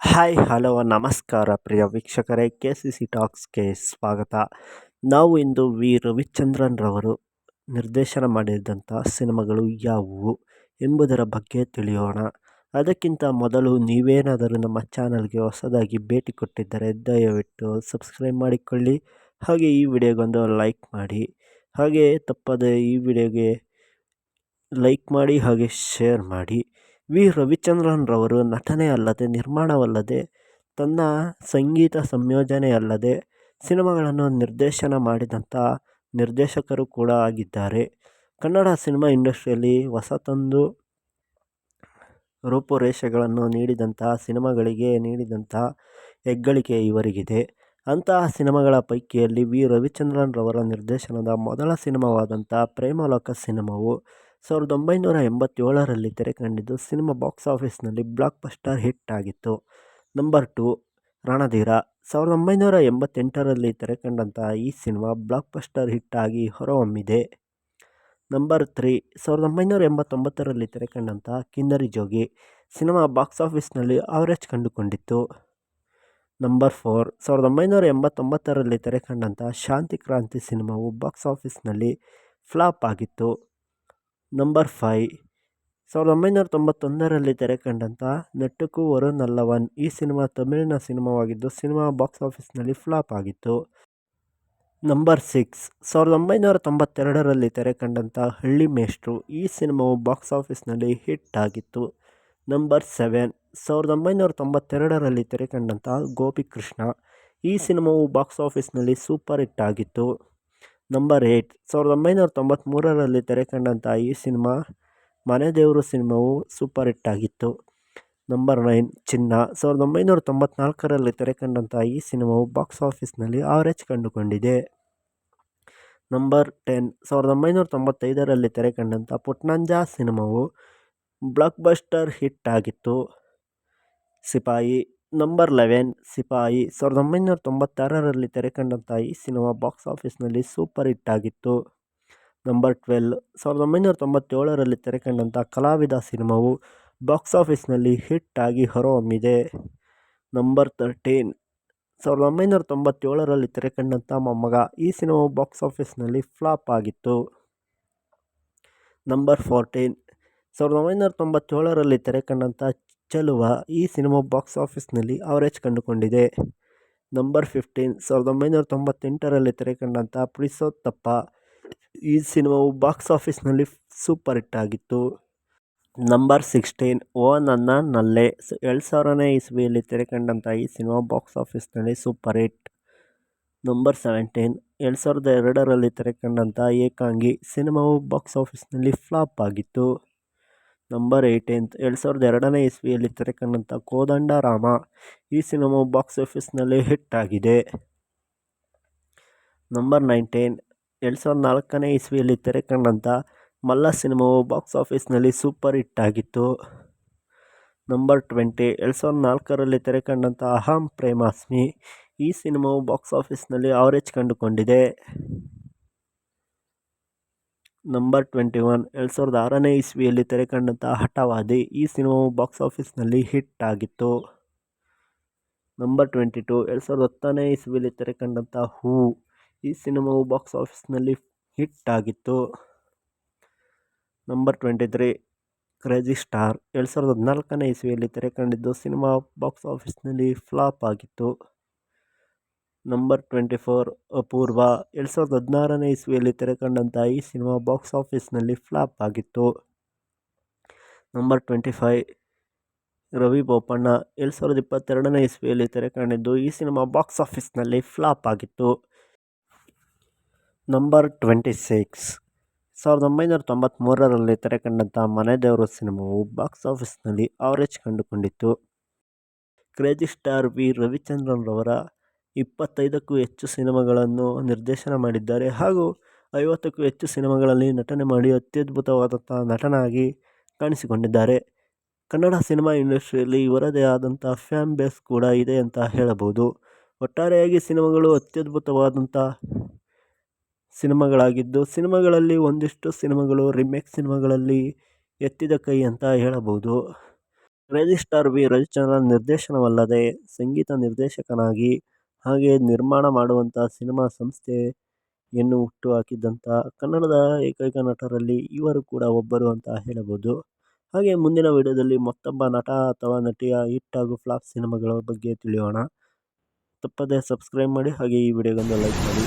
Hi hello ನಮಸ್ಕಾರ ಪ್ರಿಯ ವೀಕ್ಷಕರೇ, KCC ಟಾಕ್ಸ್ಗೆ ಸ್ವಾಗತ. ನಾವು ಇಂದು ವಿ ರವಿಚಂದ್ರನ್ ರವರು ನಿರ್ದೇಶನ ಮಾಡಿದಂಥ ಸಿನಿಮಾಗಳು ಯಾವುವು ಎಂಬುದರ ಬಗ್ಗೆ ತಿಳಿಯೋಣ. ಅದಕ್ಕಿಂತ ಮೊದಲು ನೀವೇನಾದರೂ ನಮ್ಮ ಚಾನಲ್ಗೆ ಹೊಸದಾಗಿ ಭೇಟಿ ಕೊಟ್ಟಿದ್ದರೆ ದಯವಿಟ್ಟು ಸಬ್ಸ್ಕ್ರೈಬ್ ಮಾಡಿಕೊಳ್ಳಿ, ಹಾಗೆ ಈ ವಿಡಿಯೋಗೊಂದು ಲೈಕ್ ಮಾಡಿ. ಹಾಗೆ ತಪ್ಪದೆ ಈ ವಿಡಿಯೋಗೆ ಲೈಕ್ ಮಾಡಿ ಹಾಗೆ ಶೇರ್ ಮಾಡಿ. ವಿ ರವಿಚಂದ್ರನ್ ರವರು ನಟನೆ ಅಲ್ಲದೆ, ನಿರ್ಮಾಣವಲ್ಲದೆ, ತನ್ನ ಸಂಗೀತ ಸಂಯೋಜನೆಯಲ್ಲದೆ ಸಿನಿಮಾಗಳನ್ನು ನಿರ್ದೇಶನ ಮಾಡಿದಂಥ ನಿರ್ದೇಶಕರು ಕೂಡ ಆಗಿದ್ದಾರೆ. ಕನ್ನಡ ಸಿನಿಮಾ ಇಂಡಸ್ಟ್ರಿಯಲ್ಲಿ ಹೊಸತೊಂದು ರೂಪುರೇಷೆಗಳನ್ನು ನೀಡಿದಂತಹ ಸಿನಿಮಾಗಳಿಗೆ ನೀಡಿದಂತಹ ಹೆಗ್ಗಳಿಕೆ ಇವರಿಗಿದೆ. ಅಂತಹ ಸಿನಿಮಾಗಳ ಪೈಕಿಯಲ್ಲಿ ವಿ ರವಿಚಂದ್ರನ್ ರವರ ನಿರ್ದೇಶನದ ಮೊದಲ ಸಿನಿಮಾವಾದಂಥ ಪ್ರೇಮಲೋಕ ಸಿನಿಮಾವು 1987ರಲ್ಲಿ ತೆರೆಕಂಡಿದ್ದು, ಸಿನಿಮಾ ಬಾಕ್ಸ್ ಆಫೀಸ್ನಲ್ಲಿ ಬ್ಲಾಕ್ ಬಸ್ಟರ್ ಹಿಟ್ ಆಗಿತ್ತು. ನಂಬರ್ 2 ರಣಧೀರ. 1988ರಲ್ಲಿ ತೆರೆಕಂಡಂತಹ ಈ ಸಿನಿಮಾ ಬ್ಲಾಕ್ ಬಸ್ಟರ್ ಹಿಟ್ ಆಗಿ ಹೊರಹೊಮ್ಮಿದೆ. ನಂಬರ್ 3 1989ರಲ್ಲಿ ತೆರೆಕಂಡಂತಹ ಕಿನ್ನರಿ ಜೋಗಿ. ಸಿನಿಮಾ ಬಾಕ್ಸ್ ಆಫೀಸ್ನಲ್ಲಿ ಆವರೇಜ್ ಕಂಡುಕೊಂಡಿತ್ತು. ನಂಬರ್ 4 1989ರಲ್ಲಿ ತೆರೆಕಂಡಂತಹ ಶಾಂತಿ ಕ್ರಾಂತಿ ಸಿನಿಮಾವು ಬಾಕ್ಸ್ ಆಫೀಸ್ನಲ್ಲಿ ಫ್ಲಾಪ್ ಆಗಿತ್ತು. ನಂಬರ್ 5 1991ರಲ್ಲಿ ತೆರೆಕಂಡಂಥ ನೆಟ್ಟುಕು ಒರು ನಲ್ಲವನ್. ಈ ಸಿನಿಮಾ ತಮಿಳಿನ ಸಿನಿಮಾವಾಗಿದ್ದು, ಸಿನಿಮಾ ಬಾಕ್ಸ್ ಆಫೀಸ್ನಲ್ಲಿ ಫ್ಲಾಪ್ ಆಗಿತ್ತು. ನಂಬರ್ 6 1992ರಲ್ಲಿ ತೆರೆಕಂಡಂಥ ಹಳ್ಳಿ ಮೇಷ್ಟ್ರು. ಈ ಸಿನಿಮಾವು ಬಾಕ್ಸ್ ಆಫೀಸ್ನಲ್ಲಿ ಹಿಟ್ ಆಗಿತ್ತು. ನಂಬರ್ 7 1992ರಲ್ಲಿ ತೆರೆಕಂಡಂಥ ಗೋಪಿಕೃಷ್ಣ. ಈ ಸಿನಿಮಾವು ಬಾಕ್ಸ್ ಆಫೀಸ್ನಲ್ಲಿ ಸೂಪರ್ ಹಿಟ್ ಆಗಿತ್ತು. ನಂಬರ್ 8 1993ರಲ್ಲಿ ತೆರೆಕಂಡಂಥ ಈ ಸಿನಿಮಾ ಮನೆದೇವರು ಸಿನಿಮಾವು ಸೂಪರ್ ಹಿಟ್ ಆಗಿತ್ತು. ನಂಬರ್ 9 ಚಿನ್ನ. 1994ರಲ್ಲಿ ತೆರೆಕಂಡಂಥ ಈ ಸಿನಿಮಾವು ಬಾಕ್ಸ್ ಆಫೀಸ್ನಲ್ಲಿ ಆವರೇಜ್ ಕಂಡುಕೊಂಡಿದೆ. ನಂಬರ್ 10 1995ರಲ್ಲಿ ತೆರೆಕಂಡಂಥ ಪುಟ್ನಂಜ ಸಿನಿಮಾವು ಬ್ಲಾಕ್ ಬಸ್ಟರ್ ಹಿಟ್ ಆಗಿತ್ತು. ಸಿಪಾಯಿ. ನಂಬರ್ 11 ಸಿಪಾಯಿ. 1996ರಲ್ಲಿ ತೆರೆಕಂಡಂಥ ಈ ಸಿನಿಮಾ ಬಾಕ್ಸ್ ಆಫೀಸ್ನಲ್ಲಿ ಸೂಪರ್ ಹಿಟ್ ಆಗಿತ್ತು. ನಂಬರ್ 12 1997ರಲ್ಲಿ ತೆರೆಕಂಡಂಥ ಕಲಾವಿದ ಸಿನಿಮಾವು ಬಾಕ್ಸ್ ಆಫೀಸ್ನಲ್ಲಿ ಹಿಟ್ ಆಗಿ ಹೊರಹೊಮ್ಮಿದೆ. ನಂಬರ್ 13 1997ರಲ್ಲಿ ತೆರೆಕಂಡಂಥ ಮೊಮ್ಮಗ. ಈ ಸಿನಿಮಾವು ಬಾಕ್ಸ್ ಆಫೀಸ್ನಲ್ಲಿ ಫ್ಲಾಪ್ ಆಗಿತ್ತು. ನಂಬರ್ 14 1997ರಲ್ಲಿ ತೆರೆಕಂಡಂಥ ಚೆಲುವ. ಈ ಸಿನಿಮಾ ಬಾಕ್ಸ್ ಆಫೀಸ್ನಲ್ಲಿ ಆವರೇಜ್ ಕಂಡುಕೊಂಡಿದೆ. ನಂಬರ್ 15 1998ರಲ್ಲಿ ತೆರೆಕಂಡಂಥ ಪುರುಷೋತ್ತಪ್ಪ. ಈ ಸಿನಿಮಾವು ಬಾಕ್ಸ್ ಆಫೀಸ್ನಲ್ಲಿ ಸೂಪರ್ ಹಿಟ್ ಆಗಿತ್ತು. ನಂಬರ್ 16 ಓ ನನ್ನ ನಲ್ಲೆ. 2000ನೇ ಇಸವಿಯಲ್ಲಿ ತೆರೆಕಂಡಂಥ ಈ ಸಿನಿಮಾ ಬಾಕ್ಸ್ ಆಫೀಸ್ನಲ್ಲಿ ಸೂಪರ್ ಹಿಟ್. ನಂಬರ್ 17 2002ರಲ್ಲಿ ತೆರೆಕಂಡಂಥ ಏಕಾಂಗಿ. ಸಿನಿಮಾವು ಬಾಕ್ಸ್ ಆಫೀಸ್ನಲ್ಲಿ ಫ್ಲಾಪ್ ಆಗಿತ್ತು. ನಂಬರ್ 18 2002ನೇ ಇಸವಿಯಲ್ಲಿ ತೆರೆಕಂಡಂಥ ಕೋದಂಡ ರಾಮ. ಈ ಸಿನಿಮಾವು ಬಾಕ್ಸ್ ಆಫೀಸ್ನಲ್ಲಿ ಹಿಟ್ ಆಗಿದೆ. ನಂಬರ್ 19 2004ನೇ ಇಸವಿಯಲ್ಲಿ ತೆರೆಕಂಡಂಥ ಮಲ್ಲ ಸಿನಿಮಾವು ಬಾಕ್ಸ್ ಆಫೀಸ್ನಲ್ಲಿ ಸೂಪರ್ ಹಿಟ್ ಆಗಿತ್ತು. ನಂಬರ್ 20 2004ರಲ್ಲಿ ತೆರೆಕಂಡಂಥ ಅಹಂ ಪ್ರೇಮಾಸ್ಮಿ. ಈ ಸಿನಿಮಾವು ಬಾಕ್ಸ್ ಆಫೀಸ್ನಲ್ಲಿ ಆವರೇಜ್ ಕಂಡುಕೊಂಡಿದೆ. ನಂಬರ್ 21 2006ನೇ ಇಸವಿಯಲ್ಲಿ ತೆರೆಕಂಡಂಥ ಹಠವಾದಿ. ಈ ಸಿನಿಮಾವು ಬಾಕ್ಸ್ ಆಫೀಸ್ನಲ್ಲಿ ಹಿಟ್ ಆಗಿತ್ತು. ನಂಬರ್ 22 2010ನೇ ಇಸವಿಯಲ್ಲಿ ತೆರೆಕಂಡಂಥ ಹೂವು. ಈ ಸಿನಿಮಾವು ಬಾಕ್ಸ್ ಆಫೀಸ್ನಲ್ಲಿ ಹಿಟ್ ಆಗಿತ್ತು. Number 23 crazy star. 2014ನೇ ಇಸವಿಯಲ್ಲಿ ತೆರೆಕಂಡಿದ್ದು, ಸಿನಿಮಾ ಬಾಕ್ಸ್ ಆಫೀಸ್ನಲ್ಲಿ ಫ್ಲಾಪ್ ಆಗಿತ್ತು. ನಂಬರ್ 24 ಅಪೂರ್ವ. 2016ನೇ ಇಸವಿಯಲ್ಲಿ ತೆರೆಕಂಡಂಥ ಈ ಸಿನಿಮಾ ಬಾಕ್ಸ್ ಆಫೀಸ್ನಲ್ಲಿ ಫ್ಲಾಪ್ ಆಗಿತ್ತು. ನಂಬರ್ 25 ರವಿ ಬೋಪಣ್ಣ. 2022ನೇ ಇಸವಿಯಲ್ಲಿ ತೆರೆಕಂಡಿದ್ದು, ಈ ಸಿನಿಮಾ ಬಾಕ್ಸ್ ಆಫೀಸ್ನಲ್ಲಿ ಫ್ಲಾಪ್ ಆಗಿತ್ತು. ನಂಬರ್ 26 1993ರಲ್ಲಿ ತೆರೆಕಂಡಂಥ ಮನೆದೇವರು ಸಿನಿಮಾವು ಬಾಕ್ಸ್ ಆಫೀಸ್ನಲ್ಲಿ ಆವರೇಜ್ ಕಂಡುಕೊಂಡಿತ್ತು. ಕ್ರೇಜಿ ಸ್ಟಾರ್ ವಿ ರವಿಚಂದ್ರನ್ ರವರ 25ಕ್ಕೂ ಹೆಚ್ಚು ಸಿನಿಮಾಗಳನ್ನು ನಿರ್ದೇಶನ ಮಾಡಿದ್ದಾರೆ ಹಾಗೂ 50ಕ್ಕೂ ಹೆಚ್ಚು ಸಿನಿಮಾಗಳಲ್ಲಿ ನಟನೆ ಮಾಡಿ ಅತ್ಯದ್ಭುತವಾದಂಥ ನಟನಾಗಿ ಕಾಣಿಸಿಕೊಂಡಿದ್ದಾರೆ. ಕನ್ನಡ ಸಿನಿಮಾ ಇಂಡಸ್ಟ್ರಿಯಲ್ಲಿ ಇವರದೇ ಆದಂಥ ಫ್ಯಾನ್ ಬೇಸ್ ಕೂಡ ಇದೆ ಅಂತ ಹೇಳಬಹುದು. ಒಟ್ಟಾರೆಯಾಗಿ ಸಿನಿಮಾಗಳು ಅತ್ಯದ್ಭುತವಾದಂಥ ಸಿನಿಮಾಗಳಾಗಿದ್ದು, ಸಿನಿಮಾಗಳಲ್ಲಿ ಒಂದಿಷ್ಟು ಸಿನಿಮಾಗಳು ರಿಮೇಕ್ ಸಿನಿಮಾಗಳಲ್ಲಿ ಎತ್ತಿದ ಕೈ ಅಂತ ಹೇಳಬಹುದು. ರಿಜಿಸ್ಟರ್ ವಿ ರವಿಚಂದ್ರನ್ ನಿರ್ದೇಶನವಲ್ಲದೆ ಸಂಗೀತ ನಿರ್ದೇಶಕನಾಗಿ ಹಾಗೆ ನಿರ್ಮಾಣ ಮಾಡುವಂಥ ಸಿನಿಮಾ ಸಂಸ್ಥೆಯನ್ನು ಹುಟ್ಟುಹಾಕಿದ್ದಂಥ ಕನ್ನಡದ ಏಕೈಕ ನಟರಲ್ಲಿ ಇವರು ಕೂಡ ಒಬ್ಬರು ಅಂತ ಹೇಳಬಹುದು. ಹಾಗೆ ಮುಂದಿನ ವಿಡಿಯೋದಲ್ಲಿ ಮತ್ತೊಬ್ಬ ನಟ ಅಥವಾ ನಟಿಯ ಹಿಟ್ ಹಾಗೂ ಫ್ಲಾಪ್ ಸಿನಿಮಾಗಳ ಬಗ್ಗೆ ತಿಳಿಯೋಣ. ತಪ್ಪದೇ ಸಬ್ಸ್ಕ್ರೈಬ್ ಮಾಡಿ ಹಾಗೆ ಈ ವಿಡಿಯೋಗೊಂದು ಲೈಕ್ ಮಾಡಿ.